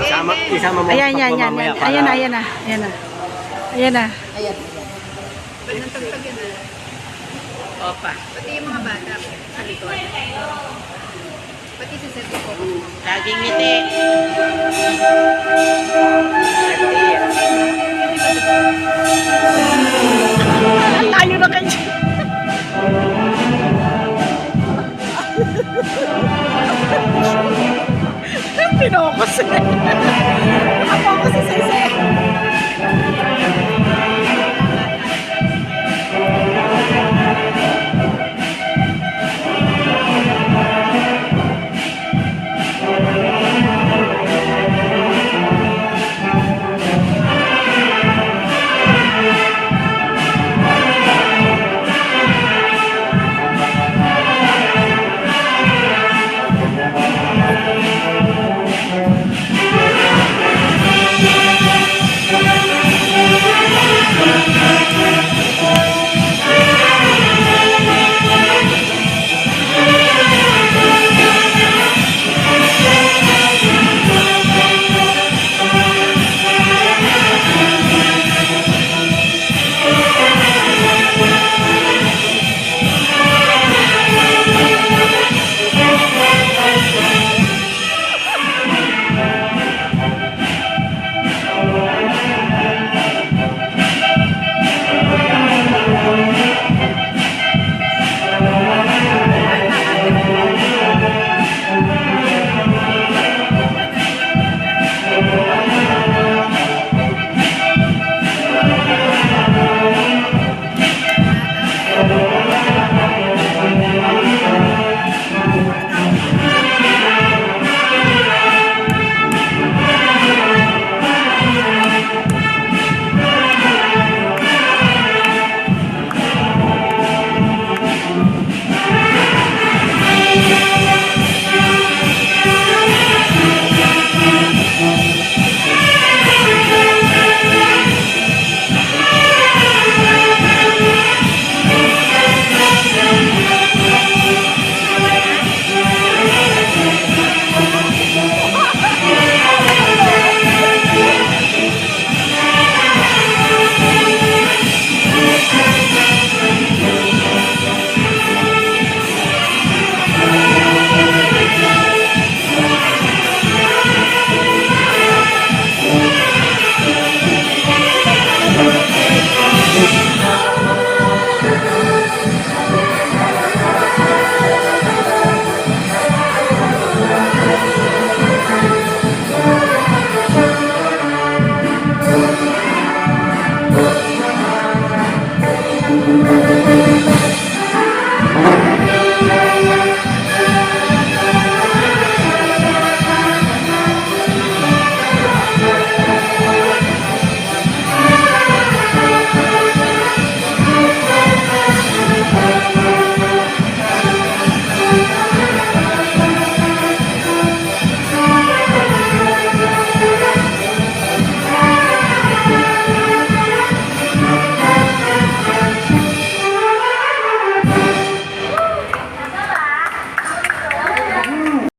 Isama mo. Ayan, yan, yan, yan. Ayan na, ayan na. Ayan na. Ayan na. Ayan. Ba't nagtagtag yun na? Opa. Pati yung mga bata sa likod. Pati sa set ko. Laging ngiti. Tayo na kayo. Pinokos eh. Nakapokus si Sese.